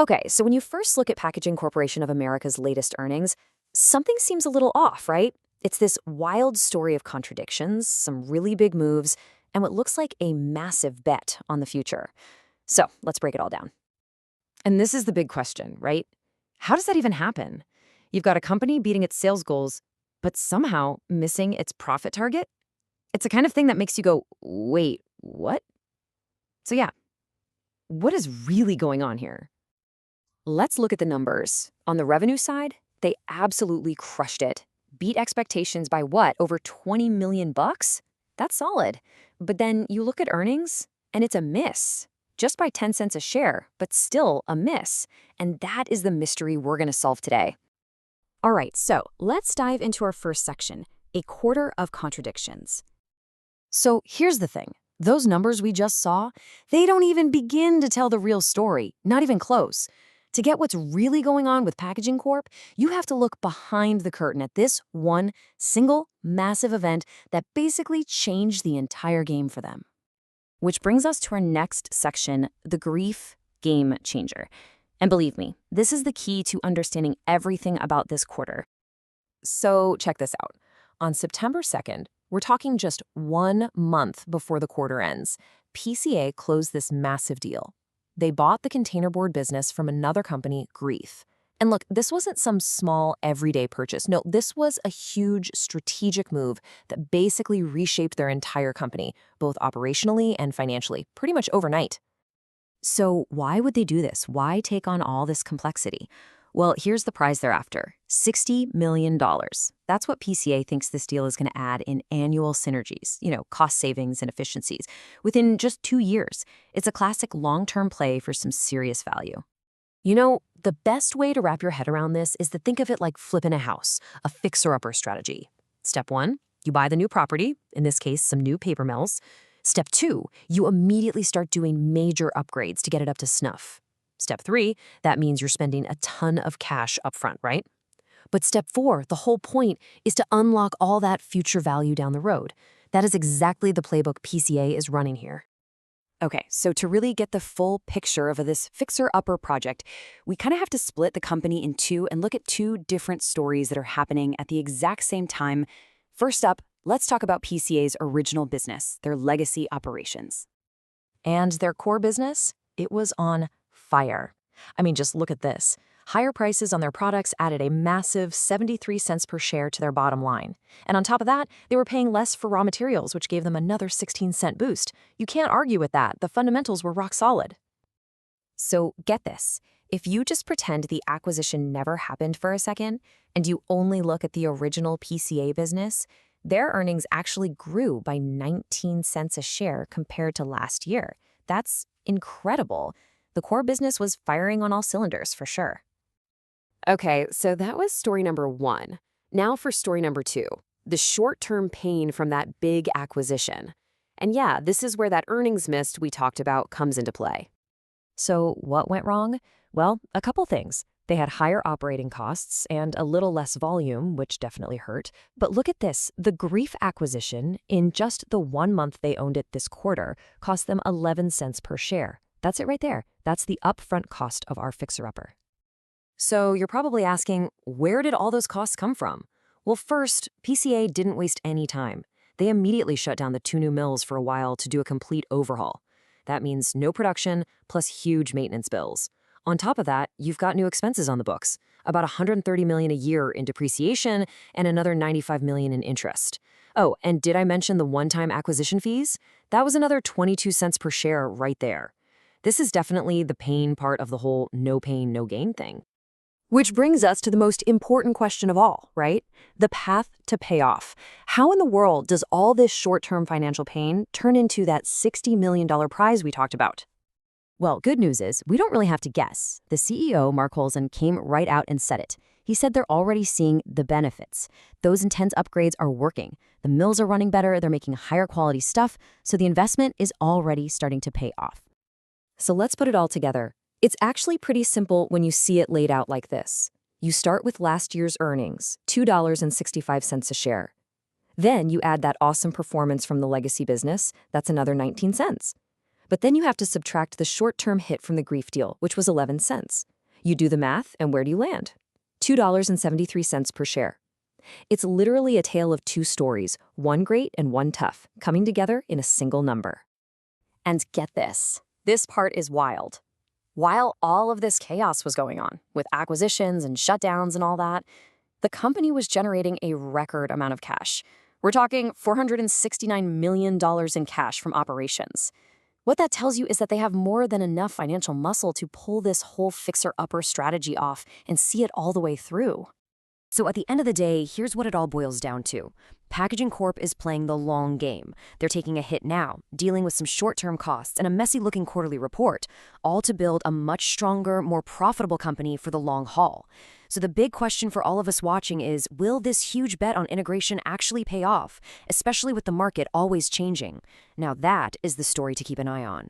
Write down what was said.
Okay, so when you first look at Packaging Corporation of America's latest earnings, something seems a little off, right? It's this wild story of contradictions, some really big moves, and what looks like a massive bet on the future. So let's break it all down. And this is the big question, right? How does that even happen? You've got a company beating its sales goals, but somehow missing its profit target? It's the kind of thing that makes you go, wait, what? So yeah, what is really going on here? Let's look at the numbers. On the revenue side, they absolutely crushed it. Beat expectations by what? Over 20 million bucks? That's solid. But then you look at earnings and it's a miss. Just by 10 cents a share, but still a miss. And that is the mystery we're going to solve today. All right, so let's dive into our first section, a quarter of contradictions. So here's the thing. Those numbers we just saw, they don't even begin to tell the real story, not even close. To get what's really going on with Packaging Corp, you have to look behind the curtain at this one single massive event that basically changed the entire game for them. Which brings us to our next section, the Greif game changer. And believe me, this is the key to understanding everything about this quarter. So check this out. On September 2nd, we're talking just 1 month before the quarter ends, PCA closed this massive deal. They bought the containerboard business from another company, Greif. And look, this wasn't some small, everyday purchase. No, this was a huge strategic move that basically reshaped their entire company, both operationally and financially, pretty much overnight. So why would they do this? Why take on all this complexity? Well, here's the prize they're after, $60 million. That's what PCA thinks this deal is going to add in annual synergies, cost savings and efficiencies, within just 2 years. It's a classic long-term play for some serious value. The best way to wrap your head around this is to think of it like flipping a house, a fixer-upper strategy. Step 1, you buy the new property, in this case, some new paper mills. Step 2, you immediately start doing major upgrades to get it up to snuff. Step 3, that means you're spending a ton of cash upfront, right? But step 4, the whole point is to unlock all that future value down the road. That is exactly the playbook PCA is running here. Okay, so to really get the full picture of this fixer-upper project, we kind of have to split the company in two and look at two different stories that are happening at the exact same time. First up, let's talk about PCA's original business, their legacy operations. And their core business? It was on fire. I mean, just look at this. Higher prices on their products added a massive 73 cents per share to their bottom line. And on top of that, they were paying less for raw materials, which gave them another 16-cent boost. You can't argue with that. The fundamentals were rock solid. So get this. If you just pretend the acquisition never happened for a second, and you only look at the original PCA business, their earnings actually grew by 19 cents a share compared to last year. That's incredible. The core business was firing on all cylinders for sure. Okay, so that was story number 1. Now for story number 2, the short-term pain from that big acquisition. And yeah, this is where that earnings miss we talked about comes into play. So what went wrong? Well, a couple things. They had higher operating costs and a little less volume, which definitely hurt. But look at this. The Greif acquisition, in just the 1 month they owned it this quarter, cost them 11 cents per share. That's it right there. That's the upfront cost of our fixer-upper. So you're probably asking, where did all those costs come from? Well, first, PCA didn't waste any time. They immediately shut down the 2 new mills for a while to do a complete overhaul. That means no production plus huge maintenance bills. On top of that, you've got new expenses on the books, about $130 million a year in depreciation and another $95 million in interest. Oh, and did I mention the one-time acquisition fees? That was another 22 cents per share right there. This is definitely the pain part of the whole no pain, no gain thing. Which brings us to the most important question of all, right? The path to payoff. How in the world does all this short-term financial pain turn into that $60 million prize we talked about? Well, good news is we don't really have to guess. The CEO, Mark Holzen, came right out and said it. He said they're already seeing the benefits. Those intense upgrades are working. The mills are running better, they're making higher quality stuff, so the investment is already starting to pay off. So let's put it all together. It's actually pretty simple when you see it laid out like this. You start with last year's earnings, $2.65 a share. Then you add that awesome performance from the legacy business, that's another 19 cents. But then you have to subtract the short-term hit from the Greif deal, which was 11 cents. You do the math, and where do you land? $2.73 per share. It's literally a tale of two stories, one great and one tough, coming together in a single number. And get this. This part is wild. While all of this chaos was going on, with acquisitions and shutdowns and all that, the company was generating a record amount of cash. We're talking $469 million in cash from operations. What that tells you is that they have more than enough financial muscle to pull this whole fixer-upper strategy off and see it all the way through. So at the end of the day, here's what it all boils down to. Packaging Corp is playing the long game. They're taking a hit now, dealing with some short-term costs and a messy-looking quarterly report, all to build a much stronger, more profitable company for the long haul. So the big question for all of us watching is, will this huge bet on integration actually pay off, especially with the market always changing? Now that is the story to keep an eye on.